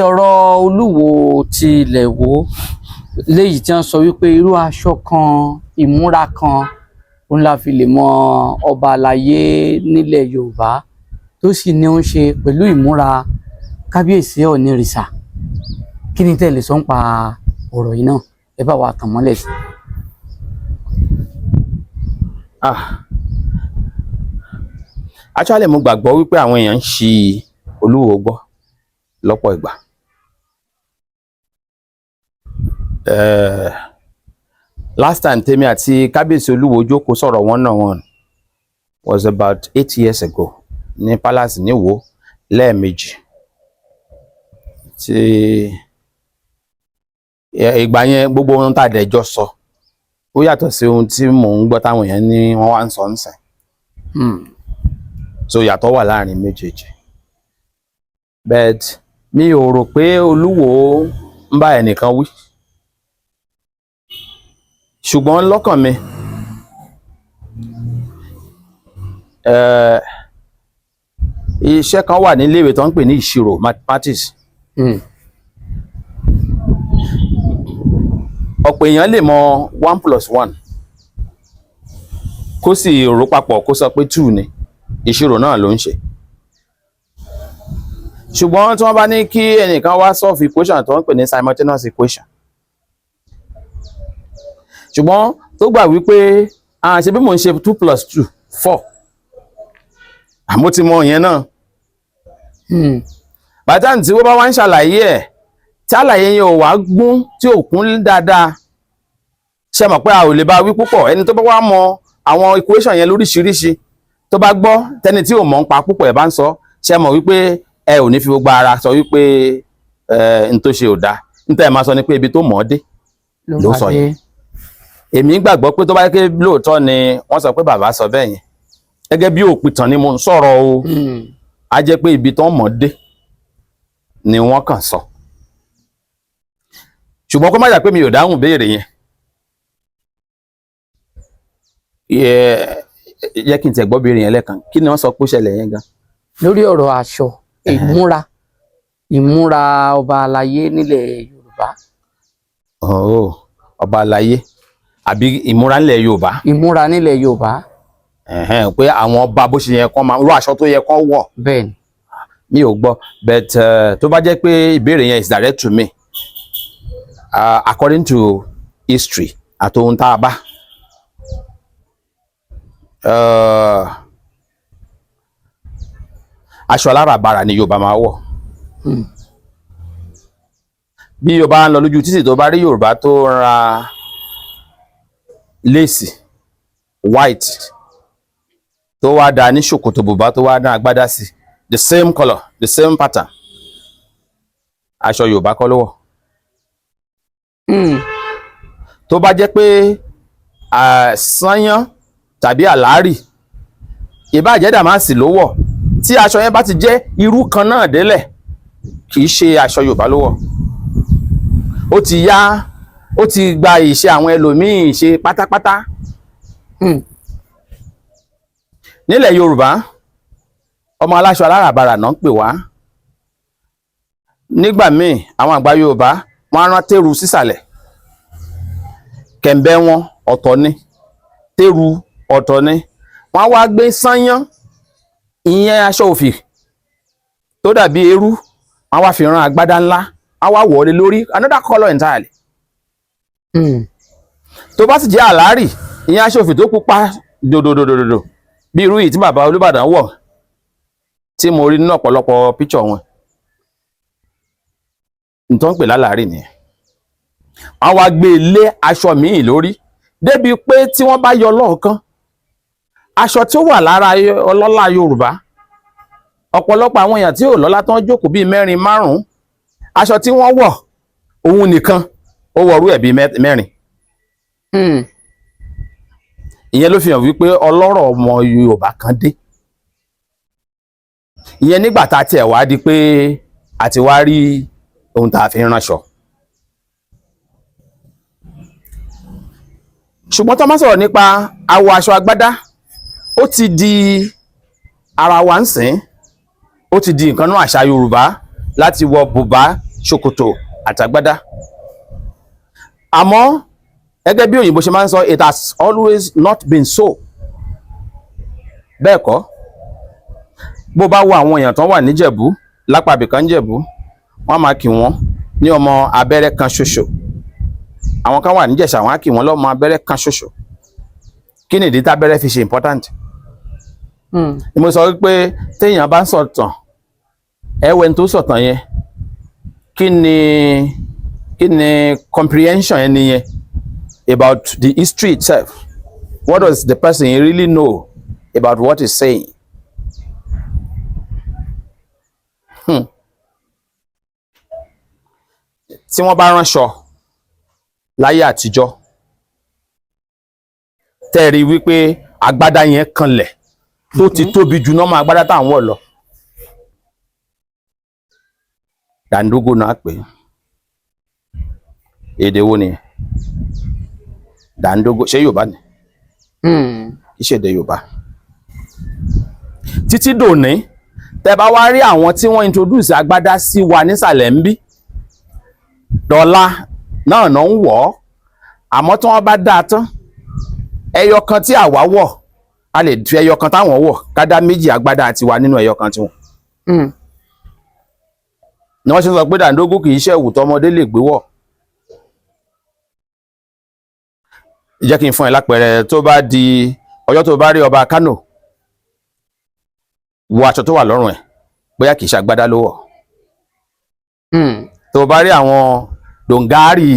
ọ̀rọ̀ Olúwo ti ilẹ̀ Ìwó léyìí tí wọ́n sọ wípé irú aṣọ kan ìmúra kan òun la fi lè mọ ọba àlàyé nílẹ̀ Yorùbá tó sì ní ó ń ṣe pẹ̀lú ìmúra kábíyèsí Ọ̀nìrìṣà. Kí ni tẹ́ lè sọ ń pa ọ̀rọ̀ yìí náà? Ẹ bá wa tàn mọ́lẹ̀ sí. Actually mo gbàgbọ́ wípé àwọn èèyàn ń ṣi Olúwo gbọ́ lọ́pọ̀ ìgbà. Last time tèmi àti kábíyèsí Olúwo jókòó sọ̀rọ̀ one-on-one was about 8 years ago ní Palace ní Ìwó lẹ́ẹ̀mejì. Tí ìgbà yẹn gbogbo ohun tá a dẹ̀ jọ sọ ó yàtọ̀ sí ohun tí mò ń gbọ́ táwọn èèyàn ní wọ́n wá ń sọ nsìn. So yàtọ̀ wà láàrin méjèèjì. But mi ò rò pé Olúwo ń bá ẹnìkan wí. Ṣùgbọ́n lọ́kàn mi iṣẹ́ kan wà ní iléèwé tó ń pè ní ìṣirò mathematics. Ọ̀pọ̀ èèyàn lè mọ 1+1 kó sì rò papọ̀ kó sọ pé 2 ni ìṣirò náà ló ń ṣe. Ṣùgbọ́n tí wọ́n bá ní kí ẹnìkan wá solve equation tó ń pè ní simultaneous equation, ṣùgbọ́n tó gbà wípé ṣe bí mò ń ṣe 2+2 4 àmọ́ ti mọ ìyẹn náà. Bàtà tí wọ́n bá wá ń ṣàlàyé ẹ̀ tí àlàyé yẹn ò wá gún tí ò kún dáadáa, ṣe mọ̀ pé a ò lè bá wí púpọ̀. Ẹni tó bá wá mọ àwọn equation yẹn lóríṣiríṣi tó bá gbọ́ tẹni tí ò mọ̀ ń pa púpọ̀ ẹ̀ bá ń sọ, ṣe mọ̀ wípé ẹ ò ní fi gbogbo ara sọ wípé n tó ṣe ò dáa. Níta ẹ̀ máa sọ ni pé ibi tó mọ̀ ọ́ dé ló sọ yẹn. Èmi gbàgbọ́ pé tó bá yẹ kí lóòótọ́ ni wọ́n sọ pé bàbá sọ bẹ́ẹ̀ yẹn, gẹ́gẹ́ bí òpìtàn ni mo ń sọ̀rọ̀ o, á jẹ́ pé ibi tó mọ̀ ọ́ dé ni wọ́n kàn sọ. Ṣùgbọ́n kó má jà pé mi ò dáhùn béèrè yẹn. Yẹ kí n tẹ̀ gbọ́ béèrè yẹn lẹ́ẹ̀kan. Kí ni wọ́n sọ pé ó ṣẹlẹ̀ yẹn gan? Lórí ọ̀rọ̀ aṣọ ìmúra ọba àlàyé nílẹ̀ Yorùbá. Ọba àlàyé àbí ìmúra nílẹ̀ Yorùbá? Ìmúra nílẹ̀ Yorùbá. Pé àwọn ọba bó ṣe yẹ kán máa rú aṣọ tó yẹ kán wọ̀. Bẹ́ẹ̀ni. Mi ò gbọ́, but tó bá jẹ́ pé ìbéèrè yẹn is direct to me, according to history àti ohun tá a bá, aṣọ aláràbarà ni Yorùbá máa wọ̀. Bí Yorùbá ń lọ lójú títì tó bá rí Yorùbá tó ra léèsì white tó wá dá ní ṣòkòtò bùbá tó wá dá agbádá sí, the same color, the same pattern, aṣọ Yorùbá kọ́ ló wọ̀. Tó bá jẹ́ pé sányán tàbí àlárì ìbá jẹ́ dàmásì ló wọ̀, tí aṣọ yẹn bá ti jẹ́ irú kan náà délẹ̀, kì í ṣe aṣọ Yorùbá ló wọ̀. Ó ti yá, ó ti gba ìṣe àwọn ẹlòmíì ṣe pátápátá. Nílẹ̀ Yorùbá ọmọ aláṣọ aláràbarà náà ń pè wá. Nígbà míì àwọn àgbà Yorùbá wọ́n á rán tẹ́rù sísàlẹ̀, kẹ̀m̀bẹ́ wọn ọ̀tọ̀ ni, tẹ́rù ọ̀tọ̀ ni. Wọ́n á wá gbé sányán, ìyẹn aṣọ òfì tó dàbí eérú, wọ́n á wá fi rán agbádá ńlá, á wá wọlé lórí another colour entirely. Tó bá sì jẹ́ àlárì, ìyẹn aṣọ òfì tó pupa dòdòdòdòdò bí irú yìí tí bàbá Olúbàdàn wọ̀ tí mo rí nínú ọ̀pọ̀lọpọ̀ picture wọn, nǹkan pè lálàárì nìyẹn. Wọ́n wá gbé lé aṣọ míì lórí débi pé tí wọ́n bá yọ lọ́ọ̀kan, aṣọ tí ó wà lára ọlọ́lá Yorùbá, ọ̀pọ̀lọpọ̀ àwọn èèyàn tí ò lọ́lá tán jókòó bíi 4 5, aṣọ tí wọ́n wọ̀ òun nìkan ó wọ̀rú ẹ̀ bíi 4. Ìyẹn ló fi hàn wípé ọlọ́rọ̀ ọmọ Yorùbá kan dé. Ìyẹn nígbà tá a tiẹ̀ wá di pé a ti wá rí ohun tá a fi ránṣọ. Ṣùgbọ́n tó máa sọ̀rọ̀ nípa àwọ aṣọ agbádá, ó ti di ara wa ń sìn, ó ti di nǹkan náà àṣà Yorùbá láti wọ bùbá ṣòkòtò àtàgbádá. Àmọ́ gẹ́gẹ́ bí òyìnbó ṣe máa ń sọ, it has always not been so. Bẹ́ẹ̀ kọ́, bó bá wo àwọn èèyàn tán wà níjẹ̀bú, lápá ibìkan níjẹ̀bú, wọ́n máa kì wọ́n ní ọmọ abẹ́rẹ́ kan ṣoṣo. Àwọn kan wà níjẹ̀ṣà, wọ́n á kì wọ́n lọ́mọ abẹ́rẹ́ kan ṣoṣo. Kí ni ìdí tábẹ́rẹ́ fi ṣe important? Mo sọ wípé téèyàn bá ń sọ̀tàn, ẹwẹ́ tó sọ̀tàn yẹn, kí ni comprehension ẹni yẹn about the history itself? What does the person really know about what he's saying? Tí wọ́n bá ránṣọ láyé àtijọ́, tẹ́rí wípé agbádá yẹn kanlẹ̀ tó ti tóbi jù náà, máa agbádá táwọn wọ̀ lọ. Dàńdógó náà pè é. Èdè wo ni? Dàńdógó ṣé Yorùbá ni? Kì í ṣe èdè Yorùbá. Títí dòní, tẹ́ bá wá rí àwọn tí wọ́n introduce agbádá sí wa nísàlẹ̀ ń bí, dọ́là náà ń wọ̀ ọ́. Àmọ́ tí wọ́n bá dáa tán, ẹyọ kan tí àwa wọ̀, a lè fi ẹyọ kan táwọn wọ̀ ká dá méjì agbádá àti wa nínú ẹyọ kan tiwọn. Ni wọ́n ṣe sọ pé dàńdógó kì í ṣe ẹ̀wù tọmọdé lè gbé wọ̀. Jẹ́ kí n fún ẹ lápẹẹrẹ, tó bá di ọjọ́ tó bá rí ọba Kánò, wo aṣọ tó wà lọ́rùn ẹ̀, bóyá kì í ṣe agbádá ló wọ̀. Tó bá rí àwọn dòǹgárì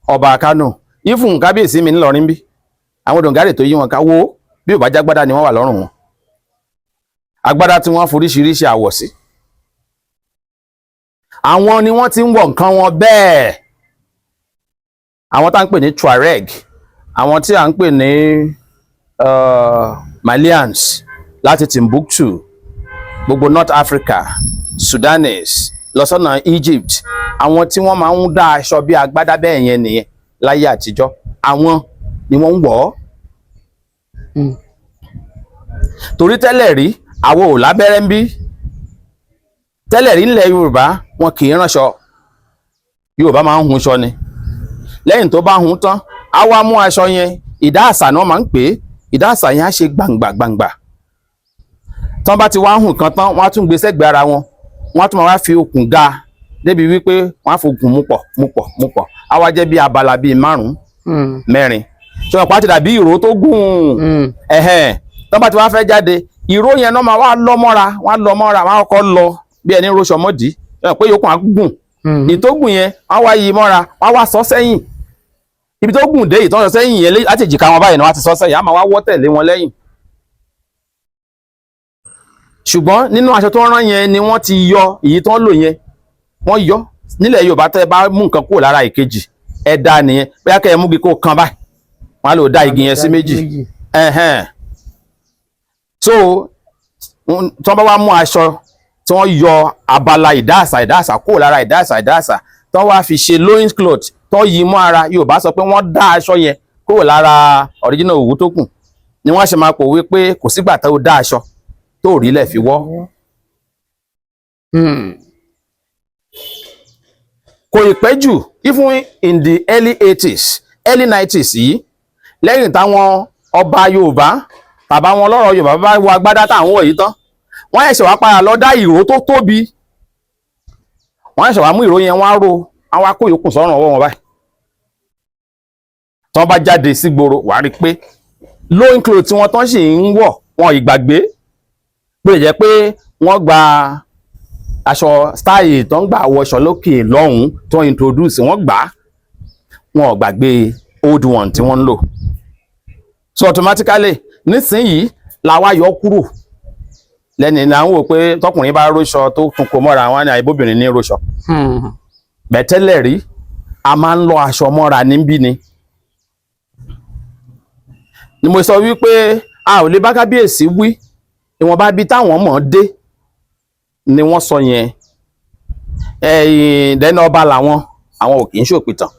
ọba Kánò, ìfún kábíyèsí mi ńlọrin bí, àwọn dòǹgárì tó yí wọn ká, wo bí ò bá jágbádá ni wọ́n wà lọ́rùn wọn. Agbádá tí wọ́n foríṣiríṣi àwọ̀ sí. Àwọn ni wọ́n ti ń wọ̀ nǹkan wọn bẹ́ẹ̀. Àwọn tá ń pè ní Tuareg, àwọn tí à ń pè ní Malians láti Timbuktu, gbogbo North Africa, Sudanese, lọ sọ́nà Egypt, àwọn tí wọ́n máa ń dá aṣọ bí agbádá bẹ́ẹ̀ yẹn nìyẹn láyé àtijọ́. Àwọn ni wọ́n ń wọ̀ ọ́. Torí tẹ́lẹ̀ rí, àwọn ò lábẹ́rẹ́ ń bí. Tẹ́lẹ̀ rí nílẹ̀ Yorùbá, wọn kì í ránṣọ. Yorùbá máa ń hunṣọ ni. Lẹ́yìn tó bá hun tán, á wá mú aṣọ yẹn, ìdá àṣà náà máa ń pè é. Ìdá àṣà yẹn á ṣe gbàǹgbà. Tán bá ti wá hun kan tán, wọ́n á tún gbé sẹ́gbẹ̀ẹ́ ara wọn. Wọ́n á tún máa wá fi okùn ga débi wípé wọ́n á fokùn mú pọ̀. Á wá jẹ́ bí abala bíi 5, 4. Ṣé wọn pa ti dàbí ìró tó gùn? Tán bá ti wá fẹ́ jáde, ìró yẹn náà máa wá lọ mọ́ra, wọ́n á kọ́kọ́ lọ bí ẹni róṣọ mọ́dì. Ṣé wọn pé yòókù á gùn? Ní tó gùn yẹn, wọ́n á wá yí mọ́ra, wọ́n á wá sọ sẹ́yìn. Ibi tó gùn dé ìtọ́jọ sẹ́yìn yẹn láti jìkà wọn báyìí ni wọ́n ti sọ sẹ́yìn, á máa wá wọ́ tẹ̀lé wọn lẹ́yìn. Ṣùgbọ́n nínú aṣọ tó rán yẹn ni wọ́n ti yọ èyí tó ń lò yẹn. Wọ́n yọ nílẹ̀ Yorùbá, tẹ́ bá mú nǹkan kúrò lára ìkejì, ẹ dá nìyẹn. Bóyá kẹ́ ẹ mú igi kó kan báyìí, wọ́n á lò dá igi yẹn sí méjì. So tí wọ́n bá wá mú aṣọ tí wọ́n yọ abala ìdáàsà kúrò lára ìdáàsà tí wọ́n wá fi ṣe loin cloth tó yí mọ́ ara, Yorùbá sọ pé wọ́n dá aṣọ yẹn kúrò lára original òwú tó kù. Ni wọ́n ṣe máa pòwe pé kò sígbà tó dá aṣọ tó rí lẹ̀ fi wọ́. Kò ì pẹ́ jù, even in the early 80s, early 90s yìí, lẹ́yìn táwọn ọba Yorùbá tàbá wọn lọ́rọ̀ Yorùbá bá wọ agbádá táwọn wọ̀ yìí tán, wọ́n ẹ̀ṣẹ̀ wá padà lọ dá ìró tó tóbi. Wọ́n ẹ̀ṣẹ̀ wá mú ìró yẹn, wọ́n á ro, àwọn akó yòókù sọ́rùn ọwọ́ wọn báyìí. Tí wọ́n bá jáde sí gboro, wàá rí pé loin cloth tí wọ́n tán sì ń wọ̀, wọn ìgbàgbé. Bó lè jẹ́ pé wọ́n gba aṣọ style tó ń gbà wọṣọ lókè lọ́hùn tó introduce, wọ́n gbà á, wọn ò gbàgbé old one tí wọ́n ń lò. So automatically nísìnyí làwa yọ kúrò. Lẹ́ni là ń wò pé tọkùnrin bá róṣọ tó tún kó mọ́ra, wọn ní àìbóbìnrin ní róṣọ. Bẹ̀tẹ́lẹ̀ rí, a máa ń lọ aṣọ mọ́ra níbí ni. Ni mo sọ wípé a ò lè bá kábíyèsí wí, ìwọ̀nba bí táwọn mọ̀ dé ni wọ́n sọ yẹn. Dẹ́nà ọba làwọn, àwọn ò kì í ṣòpìtàn.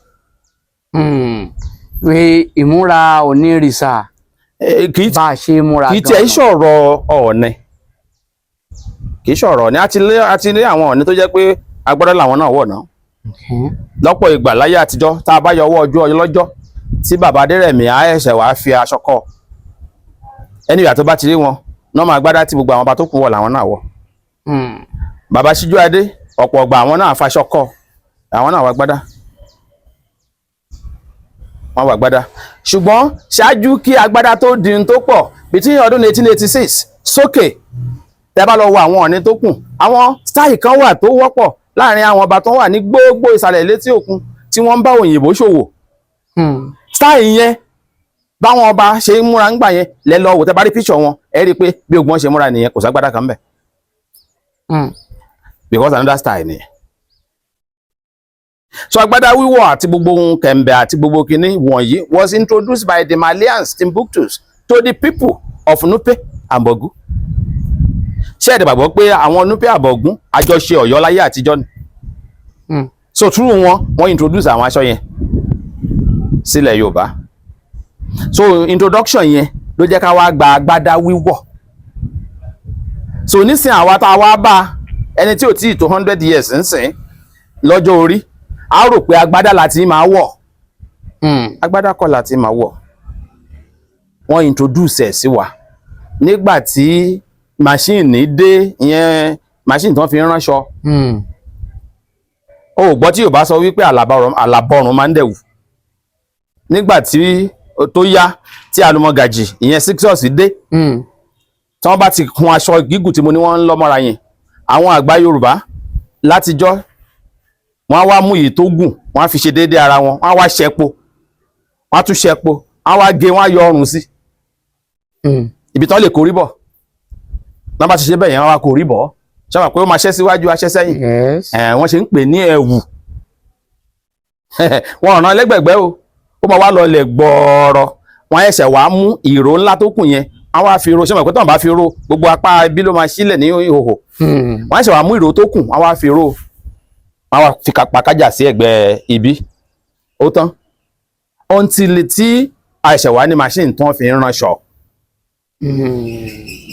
Pé ìmúra onírìṣà bá a ṣe múra gan-an. Kì í tiẹ̀ ṣọ̀rọ̀ Ọọ̀ni. Kì í ṣọ̀rọ̀ Ọọ̀ni. A ti lé àwọn Ọọ̀ni tó jẹ́ pé agbádá làwọn náà wọ̀ náà. Lọ́pọ̀ ìgbà láyé àtijọ́ tá a bá yọ ọwọ́ ọjọ́ ọlọ́jọ́ tí bàbá Adérẹ̀mí á ẹ̀ṣẹ̀ wàá fi aṣọ kọ́ ẹni ìyà tó bá ti rí wọn náà máa gbádá tí gbogbo àwọn ọba tó kù wọ̀ làwọn náà wọ̀. Bàbá Síjú Adé ọ̀pọ̀ ọgbà àwọn náà faṣọ kọ́ àwọn náà wà gbádá wọ́n wà gbádá. Ṣùgbọ́n ṣáájú kí agbádá tó di n tó pọ̀ between ọdún 1886 sókè tẹ́ bá lọ wo àwọn Ọ̀ọ̀ni tó kù àwọn style kan wà tó wọ́pọ̀ láàrin àwọn ọba tó wà ní gbogbo ìsàlẹ̀ létí òkun tí wọ́n ń bá òyìnbó ṣòwò. Style yẹn báwọn ọba ṣe ń múra ńgbà yẹn lẹ lọ wò tẹ́ bá rí picture wọn ẹ rí i pé bí ogun wọn ṣe múra nìyẹn kò ságbádá kan bẹ̀. Because another style nìyẹn. So agbádá wíwọ̀ àti gbogbo ohun kẹ̀m̀bẹ̀ àti gbogbo kinní wọ̀nyí was introduced by the Malians Timbuktus to the people of Nupe and Bogu. Ṣé ẹ gbàgbọ́ pé àwọn Nupe and Bogu àjọṣe Ọ̀yọ́ láyé àtijọ́ ni. So through wọ́n introduce àwọn aṣọ yẹn sílẹ̀ Yorùbá. So introduction yẹn ló jẹ́ ká wá gba agbádá wíwọ̀. So nísìn àwa tá a wá bá ẹni tí ò tí ì tó 100 years nsìn lọ́jọ́ orí a rò pé agbádá láti máa wọ̀. Agbádá kọ́ láti máa wọ̀. Wọ́n introduce ẹ̀ sí wa nígbà tí machine dé ìyẹn machine tí wọ́n fi ránṣọ. O gbọ́ tí Yorùbá sọ wípé àlàbọ̀rùn máa ń dẹ̀wù. Nígbà tí tó yá tí àlùmọ̀gàjì ìyẹn Sixtus dé tí wọ́n bá ti kun aṣọ gígùn tí mo ní wọ́n ń lọ́mọ́ra yẹn àwọn àgbà Yorùbá látijọ́ wọ́n á wá mú èyí tó gùn wọ́n á fi ṣe déédéé ara wọn wọ́n á wá ṣẹpo wọ́n á tún ṣẹpo wọ́n á wá gé wọ́n á yọ ọrùn sí ibi tán lè kórí bọ̀ náà bá ti ṣe bẹ́ẹ̀ yẹn wọ́n á kórí bọ̀ ṣáà pé ó máa ṣẹ́ síwájú aṣẹ́ sẹ́yìn wọ́n ṣe ń pè ní ẹ̀wù wọn ọ̀nà ẹlẹ́gbẹ̀gbẹ́ o ó máa wá lọ lẹ̀ gbọ́ọ̀rọ̀ wọ́n ẹ̀ṣẹ̀ wàá mú ìró ńlá tó kù yẹn wọ́n wá fi ro ṣé mọ̀ pé tọ́n bá fi ro gbogbo apá ibi ló máa sílẹ̀ ní ìhòhò wọ́n ẹ̀ṣẹ̀ wàá mú ìró tó kù wọ́n wá fi ro wọ́n wá fi pàkájà sí ẹ̀gbẹ́ ibi ó tán until tí àìṣẹ̀ wá ní machine tó ń fi ránṣọ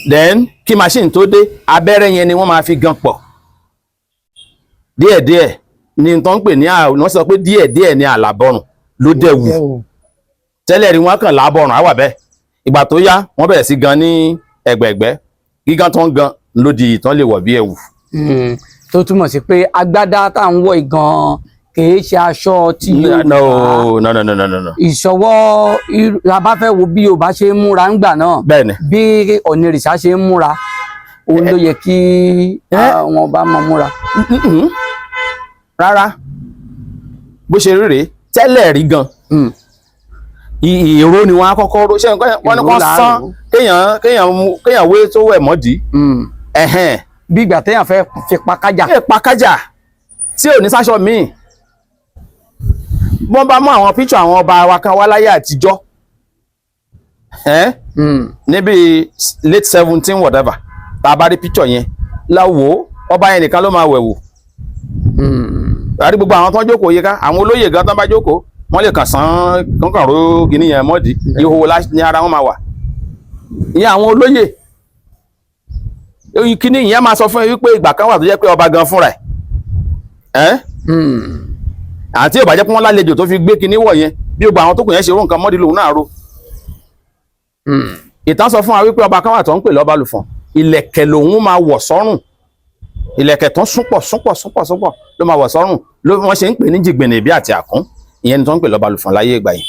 then kí machine tó dé abẹ́rẹ́ yẹn ni wọ́n máa fi gan pọ̀ díẹ̀díẹ̀ ni tó ń pè ní wọ́n sọ pé díẹ̀díẹ̀ ni àlàbọ̀rùn ló dẹ̀wù tẹ́lẹ̀ rí wọ́n kàn lábọ̀rùn àwà bẹ́ẹ̀ ìgbà tó yá wọ́n bẹ̀rẹ̀ sí gan ní ẹ̀gbẹ̀ẹ̀gbẹ́ gígan tó ń gan ló di ìtàn lè wọ̀ bí ẹ̀wù. tó túmọ̀ sí pé agbádá tá à ń wọ̀ gan kìí ṣe aṣọ tí no. ìṣọwọ́ la bá fẹ́ wo bí Yorùbá ṣe ń múra ńgbà náà bẹ́ẹ̀ni bí Ọ̀nìrìṣà ṣe ń múra òun ló yẹ kí àwọn ọba máa múra. rárá bó ṣe rí rèé tẹ́lẹ̀ rí gan ìró ni wọ́n á kọ́kọ́ ró ṣé wọ́n ní kọ́ sán kéèyàn wé tó wẹ̀ mọ́dí bí ìgbà téèyàn fẹ́ fi pakájà. pakájà tí ò ní sáṣọ míì wọ́n bá mú àwọn píṣọ àwọn ọba wa kan wá láyé àtijọ́ níbi late 17 whatever tá a bá rí píṣọ yẹn láwo ọba yẹn nìkan ló máa wẹ̀wò àrí gbogbo àwọn tó ń jókòó yíká àwọn olóyè gan tó ń bá jókòó wọ́n lè kàn sán kankan ró kìíní yẹn mọ́dí ìhòòhò ní ara wọn máa wà ìyẹn àwọn olóyè kìíní ìyẹn máa sọ fún ẹ wípé ìgbà kan wà tó jẹ́ pé ọba gan fúnra ẹ̀ àti ìbàjẹ́ pé wọ́n lálejò tó fi gbé kìíní wọ̀ yẹn bí gbogbo àwọn tó kù yẹn ṣe ró nǹkan mọ́dí lòun náà ro ìtàn sọ fún wa wípé ọba kan wà tó ń pè lọ́ba lùfọ̀n ìlẹ̀kẹ̀ lòun máa wọ̀ sọ́rùn ìlẹ̀kẹ̀ tán súnpọ̀ ló máa wọ̀ sọ́rùn ló wọ́n ṣe ń pè ní jìgbìnì bí àti àkún ìyẹn ni tó ń pè lọ́ba lùfọ̀n láyé ìgbà yìí.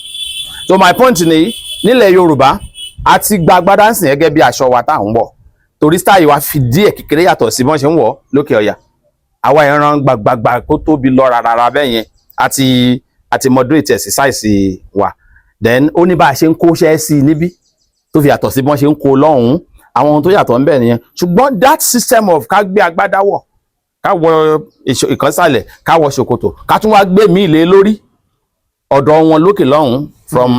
So my point ni nílẹ̀ Yorùbá a ti gba agbádá ń sìn gẹ́gẹ́ bí aṣọ wa tá à ń wọ̀ torí style wa fi díẹ̀ kékeré yàtọ̀ sí bọ́n ṣe ń wọ̀ lókè ọ̀yà àwa ìran gbàgbàgbà kó tóbi lọ rárá bẹ́ẹ̀ yẹn àti moderate ẹ̀ sí size wa then ó ní bá a ṣe ń kóṣẹ́ sí níbí tó fi yàtọ̀ sí bọ́n ṣe ń kó lọ́hùn-ún àwọn ohun tó yàtọ̀ ń bẹ nìyẹn ṣùgbọ́n that system of ká gbé agbádá wọ̀ ká wọ ìkànsálẹ̀ ká wọ ṣòkòtò ká tún wá gbé míì lé lórí ọ̀dọ̀ wọn lókè lọ́hùn from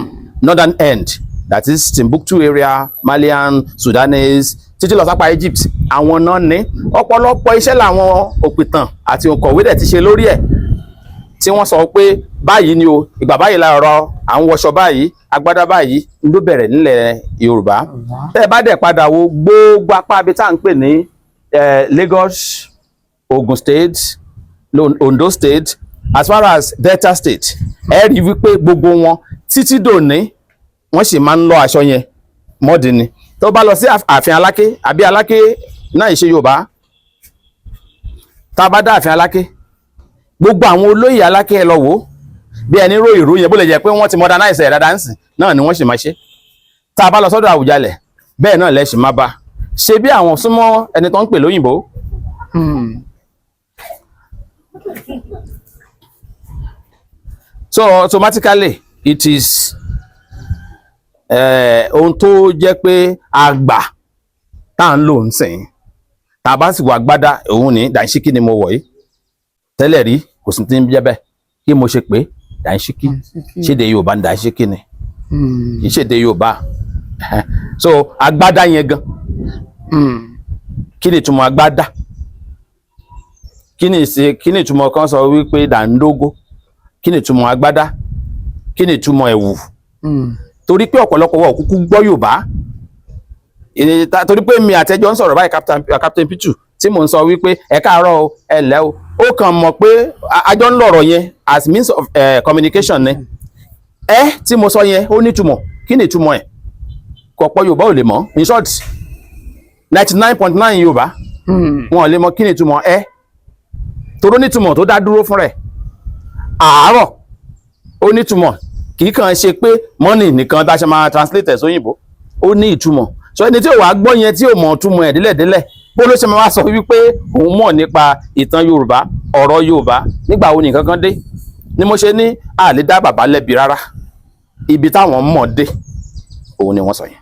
northern end that is Timbuktu area Malian Sudanese títí lọ sápá Egypt àwọn náà ní ọ̀pọ̀lọpọ̀ iṣẹ́ làwọn òpìtàn àti òǹkọ̀wé dẹ̀ ti ṣe lórí ẹ̀ tí wọ́n sọ pé báyìí ni o ìgbà báyìí la ọ̀rọ̀ à ń wọṣọ báyìí agbádá báyìí ló bẹ̀rẹ̀ nílẹ̀ Yorùbá tẹ́ ẹ bá dẹ̀ padà wo gbogbo apá ibi tá à ń pè ní Lagos Ogun State Ondo State as far as Delta State ẹ rí wípé gbogbo wọn títí dòní wọ́n sì máa ń lọ aṣọ yẹn mọ́dì ni tó bá lọ sí ààfin Aláké àbí Aláké náà ìṣe Yorùbá tá a bá dá ààfin Aláké gbogbo àwọn olóyè Aláké ẹ lọ wò ó bí ẹni ró ìró yẹn bó lè jẹ́ pé wọ́n ti modernize ẹ̀ dáadáa ń sìn náà ni wọ́n sì máa ṣe tá a bá lọ sọ́dọ̀ Àwùjalẹ̀ bẹ́ẹ̀ náà lẹ sì máa bá ṣe bí àwọn súnmọ́ ẹni tó ń pè lóyìnbó. So automatically it is ohun tó jẹ́ pé àgbà tá à ń lò ń sìn tá a bá sì wà gbádá òun ní dàńṣíkí ni mo wọ̀ yìí tẹ́lẹ̀ rí kò sì ti ń jẹ́ bẹ́ẹ̀ kí mo ṣe pé dàńṣíkí ṣéde Yorùbá ń dàńṣíkí ni kì í ṣèdè Yorùbá so agbádá yẹn gan kí ni ìtumọ̀ agbádá kí ni ìtumọ̀ kan sọ wípé dàńdógó kí ni ìtumọ̀ agbádá kí ni ìtumọ̀ ẹ̀wù torí pé ọ̀pọ̀lọpọ̀ wọ̀ kúkú gbọ́ Yorùbá torí pé mi àtẹjọ́ ń sọ̀rọ̀ báyìí Captain Pitu tí mò ń sọ wípé ẹ káàárọ̀ o ẹ lẹ́ o ó kàn mọ̀ pé àjọ ń lọ̀rọ̀ yẹn as means of communication ni tí mo sọ yẹn ó nítumọ̀ kí ni ìtumọ̀ ẹ̀ kọ̀pọ̀ Yorùbá ò lè mọ̀ in short 99.9 Yorùbá wọn ò lè mọ̀ kí ni ìtumọ̀ toró nítumọ̀ tó dá dúró fún rẹ̀ àárọ̀ ó nítumọ̀ kì í kàn ṣe pé money nìkan tá a ṣe máa translate ẹ̀ sóyìnbó ó ní ìtumọ̀ so ẹni tí ò wá gbọ́ yẹn tí ò mọ̀ túmọ̀ ẹ̀ délẹ̀délẹ̀ bó ló ṣe máa wá sọ wípé òun mọ̀ nípa ìtàn Yorùbá ọ̀rọ̀ Yorùbá nígbà wo nìkan kan dé ni mo ṣe ní a lè dá bàbá lẹ́bi rárá ibi táwọn mọ̀ dé òun ni wọ́n sọ yẹn.